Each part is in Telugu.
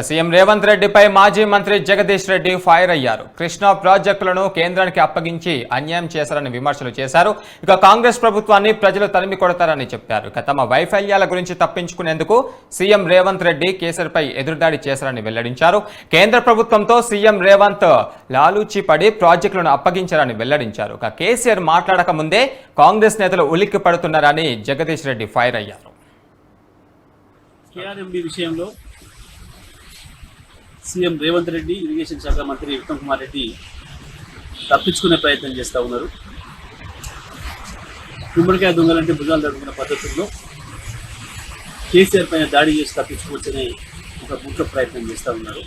సీఎం రేవంత్ రెడ్డిపై మాజీ మంత్రి జగదీష్ రెడ్డి ఫైర్ అయ్యారు. కృష్ణా ప్రాజెక్టులను కేంద్రానికి అప్పగించి అన్యాయం చేశారని విమర్శలు చేశారు. కాంగ్రెస్ ప్రభుత్వాన్ని ప్రజలు తరిమి కొడతారని చెప్పారు. తమ వైఫల్యాల గురించి తప్పించుకునేందుకు సీఎం రేవంత్ రెడ్డి కేసీఆర్పై ఎదురుదాడి చేశారని వెల్లడించారు. కేంద్ర ప్రభుత్వంతో సీఎం రేవంత్ లాలూచి పడి ప్రాజెక్టులను అప్పగించారని వెల్లడించారు. కేసీఆర్ మాట్లాడక ముందే కాంగ్రెస్ నేతలు ఉలిక్కి పడుతున్నారని జగదీష్ రెడ్డి ఫైర్ అయ్యారు. సీఎం రేవంత్ రెడ్డి, ఇరిగేషన్ శాఖ మంత్రి ఉత్తమ్ కుమార్ రెడ్డి తప్పించుకునే ప్రయత్నం చేస్తూ ఉన్నారు. గుమ్మడికాయ దొంగలంటే భుజాలు తడుకున్న పద్ధతుల్లో కేసీఆర్ పైన దాడి చేసి తప్పించుకోవచ్చని ఒక గుట్ల ప్రయత్నం చేస్తూ ఉన్నారు.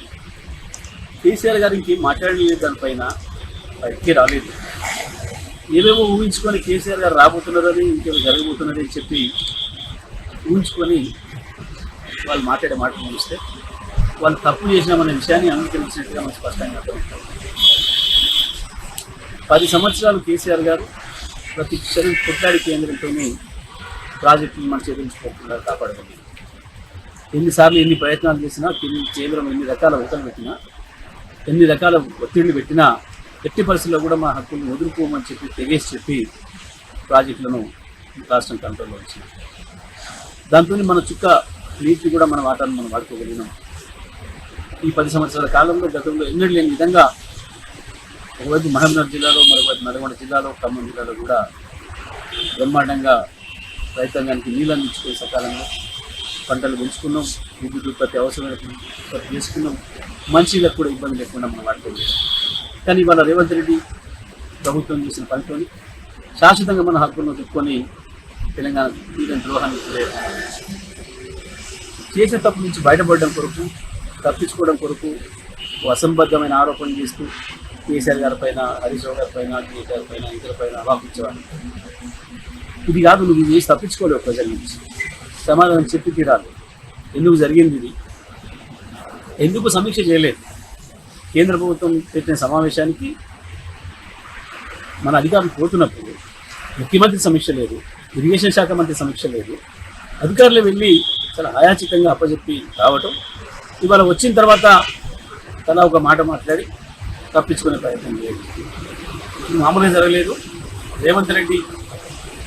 కేసీఆర్ గారు ఇంకేం మాట్లాడలేదు, దానిపైన బయటికి రాలేదు. ఏవేమో ఊహించుకొని కేసీఆర్ గారు రాబోతున్నారని, ఇంకేమో జరగబోతున్నారని చెప్పి ఊహించుకొని వాళ్ళు మాట్లాడే మాటలు ముగిస్తే వాళ్ళు తప్పు చేసినామనే విషయాన్ని అంగీకరించినట్టుగా మనకు స్పష్టంగా అర్థమవుతుంది. 10 సంవత్సరాలు కేసీఆర్ గారు ప్రతి క్షణం కొట్లాడి కేంద్రంతోనే ప్రాజెక్టులు మన చేతించుకోకుండా కాపాడగలిగింది. ఎన్నిసార్లు ఎన్ని ప్రయత్నాలు చేసినా, కేంద్రం ఎన్ని రకాల ఒత్తిడి పెట్టినా, ఎన్ని రకాల ఒత్తిళ్లు పెట్టినా ఎట్టి పరిస్థితుల్లో కూడా మా హక్కులను వదులుకోమని చెప్పి తెగేసి చెప్పి ప్రాజెక్టులను రాష్ట్రం కంట్రోల్లో వచ్చింది. దాంతో మన చుక్క నీటిని కూడా మన వాటాను మనం వాడుకోగలిగినాం. ఈ 10 సంవత్సరాల కాలంలో గతంలో ఎన్నడూ లేని విధంగా ఒకవైపు మహబూబ్నగర్ జిల్లాలో, మరోవైపు నల్గొండ జిల్లాలో, ఖమ్మం జిల్లాలో కూడా బ్రహ్మాండంగా రైతాంగానికి నీళ్ళు అందించుకునే సకాలంలో పంటలు పెంచుకున్నాం. విద్యుత్ ఉత్పత్తి అవసరమైన ఉత్పత్తి చేసుకున్నాం. మంచిగా కూడా ఇబ్బంది లేకుండా మనం వాడుకోలేదు. కానీ ఇవాళ రేవంత్ రెడ్డి ప్రభుత్వం చేసిన పనితో శాశ్వతంగా మన హక్కులను చెప్పుకొని తెలంగాణ తీరని ద్రోహాన్ని చేసే తప్పు నుంచి బయటపడడం కొరకు, తప్పించుకోవడం కొరకు అసంబద్ధమైన ఆరోపణలు చేస్తూ కేసీఆర్ గారి పైన, హరీష్ రావు గారి పైన, కేటీఆర్ పైన, ఇతర పైన ఆరోపించేవాళ్ళు. ఇది కాదు, నువ్వు ఇది చేసి తప్పించుకోలేవు. ప్రజల నుంచి సమాధానం చెప్పి తీరాలి. ఎందుకు జరిగింది ఇది, ఎందుకు సమీక్ష చేయలేదు? కేంద్ర ప్రభుత్వం పెట్టిన సమావేశానికి మన అధికారులు పోతున్నప్పుడు ముఖ్యమంత్రి సమీక్ష లేదు, ఇరిగేషన్ శాఖ మంత్రి సమీక్ష లేదు. అధికారులు వెళ్ళి చాలా ఆయాచితంగా అప్పచెప్పి రావటం, ఇవాళ వచ్చిన తర్వాత తలా ఒక మాట మాట్లాడి తప్పించుకునే ప్రయత్నం లేదు. ఇది మామూలుగా జరగలేదు. రేవంత్ రెడ్డి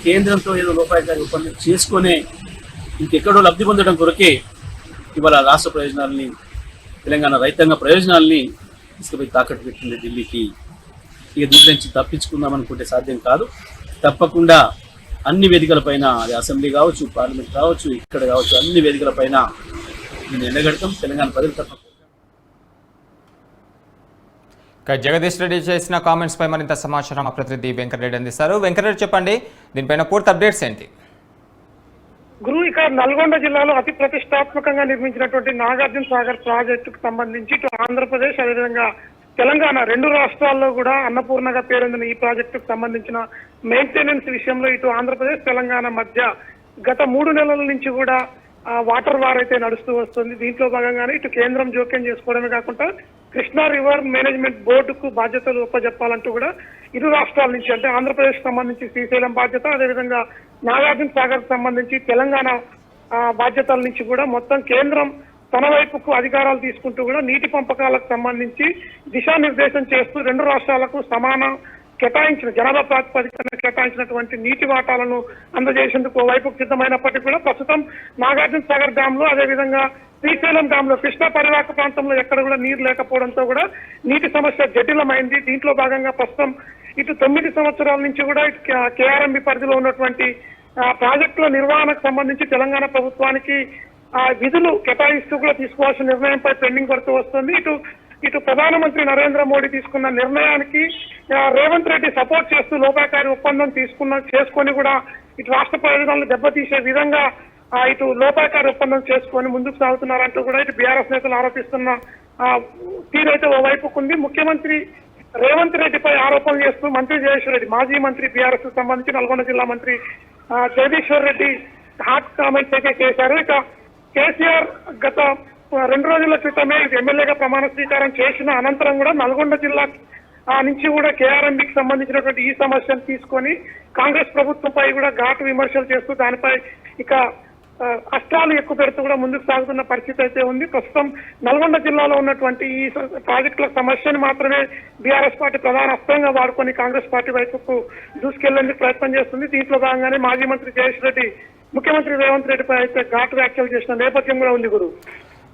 కేంద్రంతో ఏదో లోపాయకారి ఒప్పందం చేసుకునే ఇంకెక్కడో లబ్ధి పొందడం కొరకే ఇవాళ రాష్ట్ర ప్రయోజనాలని, తెలంగాణ రైతాంగ ప్రయోజనాలని తీసుకుపోయి తాకట్టు పెట్టింది ఢిల్లీకి. ఇక దీంట్లో నుంచి తప్పించుకుందాం అనుకుంటే సాధ్యం కాదు. తప్పకుండా అన్ని వేదికలపైన, అది అసెంబ్లీ కావచ్చు, పార్లమెంట్ కావచ్చు, ఇక్కడ కావచ్చు, అన్ని వేదికలపైన నేను ఎండగడతాం. తెలంగాణ ప్రజలు తప్ప. జగదీష్ రెడ్డి చేసిన కామెంట్స్ పై మరింత సమాచారం మా ప్రతినిధి వెంకటరెడ్డి అందిస్తారు. వెంకటరెడ్డి చెప్పండి, దీనిపైన పూర్తి అప్డేట్స్ ఏంటి? గురు, ఇక నల్గొండ జిల్లాలో అతి ప్రతిష్టాత్మకంగా నిర్మించినటువంటి నాగార్జున సాగర్ ప్రాజెక్టుకు సంబంధించి ఇటు ఆంధ్రప్రదేశ్, అదేవిధంగా తెలంగాణ 2 రాష్ట్రాల్లో కూడా అన్నపూర్ణగా పేరొందిన ఈ ప్రాజెక్టుకు సంబంధించిన మెయింటెనెన్స్ విషయంలో ఇటు ఆంధ్రప్రదేశ్, తెలంగాణ మధ్య గత 3 నెలల నుంచి కూడా వాటర్ వార్ అయితే నడుస్తూ వస్తుంది. దీంట్లో భాగంగానే ఇటు కేంద్రం జోక్యం చేసుకోవడమే కాకుండా కృష్ణా రివర్ మేనేజ్మెంట్ బోర్డుకు బాధ్యతలు ఒప్పజెప్పాలంటూ కూడా ఇరు రాష్ట్రాల నుంచి, అంటే ఆంధ్రప్రదేశ్ సంబంధించి శ్రీశైలం బాధ్యత, అదేవిధంగా నాగార్జున సాగర్ సంబంధించి తెలంగాణ బాధ్యతల నుంచి కూడా మొత్తం కేంద్రం తన వైపుకు అధికారాలు తీసుకుంటూ కూడా నీటి పంపకాలకు సంబంధించి దిశానిర్దేశం చేస్తూ 2 రాష్ట్రాలకు సమాన కేటాయించిన, జనాభా ప్రాతిపదికన కేటాయించినటువంటి నీటి వాటాలను అందజేసేందుకు ఓవైపుకు సిద్ధమైనప్పటికీ కూడా ప్రస్తుతం నాగార్జున సాగర్ డ్యామ్ లో, అదేవిధంగా శ్రీశైలం డ్యామ్ లో కృష్ణా పరివాహక ప్రాంతంలో ఎక్కడ కూడా నీరు లేకపోవడంతో కూడా నీటి సమస్య జటిలమైంది. దీంట్లో భాగంగా ప్రస్తుతం ఇటు 9 సంవత్సరాల నుంచి కూడా ఇటు కేఆర్ఎంబి పరిధిలో ఉన్నటువంటి ప్రాజెక్టుల నిర్వహణకు సంబంధించి తెలంగాణ ప్రభుత్వానికి విధులు కేటాయిస్తూ కూడా తీసుకోవాల్సిన నిర్ణయంపై పెండింగ్ పడుతూ వస్తుంది. ఇటు ప్రధానమంత్రి నరేంద్ర మోడీ తీసుకున్న నిర్ణయానికి రేవంత్ రెడ్డి సపోర్ట్ చేస్తూ లోపాయకారి ఒప్పందం చేసుకొని కూడా ఇటు రాష్ట్ర ప్రయోజనాలను దెబ్బతీసే విధంగా ఇటు లోపాయకారి ఒప్పందం చేసుకొని ముందుకు సాగుతున్నారంటూ కూడా ఇటు బీఆర్ఎస్ నేతలు ఆరోపిస్తున్న తీరైతే ఓవైపుకు ఉంది. ముఖ్యమంత్రి రేవంత్ రెడ్డిపై ఆరోపణలు చేస్తూ మంత్రి జగదీశ్వర్ రెడ్డి, మాజీ మంత్రి బీఆర్ఎస్ కు సంబంధించి నల్గొండ జిల్లా మంత్రి జగదీశ్వర్ రెడ్డి హాట్ కామెంట్స్ అయితే చేశారు. ఇక కేసీఆర్ గత 2 రోజుల క్రితమే ఎమ్మెల్యేగా ప్రమాణ స్వీకారం చేసిన అనంతరం కూడా నల్గొండ జిల్లా నుంచి కూడా కేఆర్ఎంబికి సంబంధించినటువంటి ఈ సమస్యను తీసుకొని కాంగ్రెస్ ప్రభుత్వంపై కూడా ఘాటు విమర్శలు చేస్తూ దానిపై ఇక అస్త్రాలు ఎక్కువ పెడుతూ కూడా ముందుకు సాగుతున్న పరిస్థితి అయితే ఉంది. ప్రస్తుతం నల్గొండ జిల్లాలో ఉన్నటువంటి ఈ ప్రాజెక్టుల సమస్యను మాత్రమే బీఆర్ఎస్ పార్టీ ప్రధాన అస్త్రంగా వాడుకొని కాంగ్రెస్ పార్టీ వైపుకు దూసుకెళ్లేందుకు ప్రయత్నం చేస్తుంది. దీంట్లో భాగంగానే మాజీ మంత్రి జయేష్ రెడ్డి ముఖ్యమంత్రి రేవంత్ రెడ్డిపై అయితే ఘాటు వ్యాఖ్యలు చేసిన నేపథ్యం కూడా ఉంది గురు.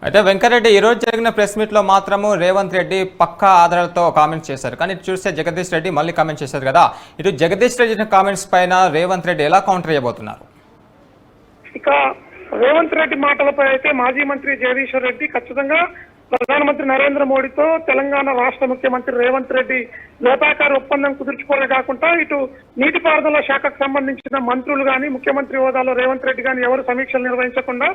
అయితే వెంకరెడ్డి ఈ రోజు జరిగిన ప్రెస్ మీట్ లో మాత్రము రేవంత్ రెడ్డి పక్కా ఆధారాలతో కామెంట్స్ చేశారు, కానీ ఇటు చూస్తే జగదీష్ రెడ్డి మళ్ళీ కామెంట్ చేశారు కదా. ఇటు జగదీష్ రెడ్డి కామెంట్స్ పైన రేవంత్ రెడ్డి ఎలా కౌంటర్ చేయబోతున్నారు? ఇక రేవంత్ రెడ్డి మాటలపై అయితే మాజీ మంత్రి జగదీశ్వర్ రెడ్డి ఖచ్చితంగా ప్రధానమంత్రి నరేంద్ర మోడీతో తెలంగాణ రాష్ట్ర ముఖ్యమంత్రి రేవంత్ రెడ్డి లోపాకార ఒప్పందం కుదుర్చుకోవడమే కాకుండా ఇటు నీటిపారుదల శాఖకు సంబంధించిన మంత్రులు కానీ ముఖ్యమంత్రి హోదాలో రేవంత్ రెడ్డి కానీ ఎవరు సమీక్షలు నిర్వహించకుండా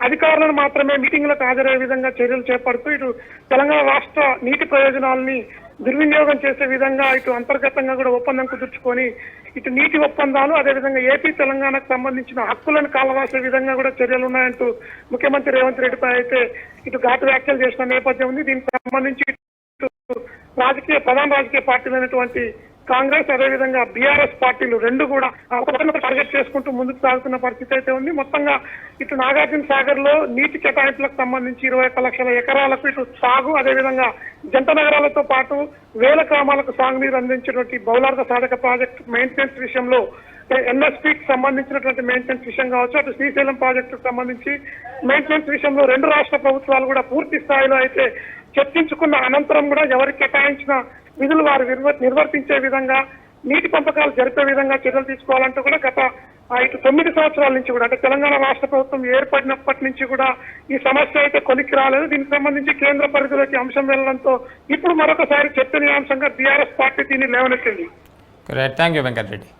అధికారులను మాత్రమే మీటింగ్లకు హాజరయ్యే విధంగా చర్యలు చేపడుతూ ఇటు తెలంగాణ రాష్ట్ర నీటి ప్రయోజనాలని దుర్వినియోగం చేసే విధంగా ఇటు అంతర్గతంగా కూడా ఒప్పందం కుదుర్చుకొని ఇటు నీటి ఒప్పందాలు అదేవిధంగా ఏపీ తెలంగాణకు సంబంధించిన హక్కులను కాలరాసే విధంగా కూడా చర్యలు ఉన్నాయంటూ ముఖ్యమంత్రి రేవంత్ రెడ్డిపై అయితే ఇటు ఘాటు వ్యాఖ్యలు చేసిన నేపథ్యం ఉంది. దీనికి సంబంధించి ప్రధాన రాజకీయ పార్టీలైనటువంటి కాంగ్రెస్ అదేవిధంగా బీఆర్ఎస్ పార్టీలు రెండు కూడా టార్గెట్ చేసుకుంటూ ముందుకు సాగుతున్న పరిస్థితి అయితే ఉంది. మొత్తంగా ఇటు నాగార్జున సాగర్ లో నీటి కేటాయింపులకు సంబంధించి 21 లక్షల ఎకరాలకు ఇటు సాగు అదేవిధంగా జంట నగరాలతో పాటు వేల గ్రామాలకు సాగునీరు అందించినటువంటి బౌలార్ధ సాధక ప్రాజెక్టు మెయింటెనెన్స్ విషయంలో ఎన్ఎస్పీకి సంబంధించినటువంటి మెయింటెనెన్స్ విషయం కావచ్చు, అటు శ్రీశైలం ప్రాజెక్టుకు సంబంధించి మెయింటెనెన్స్ విషయంలో రెండు రాష్ట్ర ప్రభుత్వాలు కూడా పూర్తి స్థాయిలో అయితే చర్చించుకున్న అనంతరం కూడా ఎవరికి కేటాయించిన విధులు వారు నిర్వర్తించే విధంగా నీటి పంపకాలు జరిపే విధంగా చర్యలు తీసుకోవాలంటూ కూడా గత ఇటు 9 సంవత్సరాల నుంచి కూడా అంటే తెలంగాణ రాష్ట్ర ప్రభుత్వం ఏర్పడినప్పటి నుంచి కూడా ఈ సమస్య అయితే కొలిక్కి రాలేదు. దీనికి సంబంధించి కేంద్ర పరిధిలోకి అంశం వెళ్లడంతో ఇప్పుడు మరొకసారి చర్చనీయాంశంగా బీఆర్ఎస్ పార్టీ దీన్ని లేవనెత్తింది. Thank you Venkatareddy.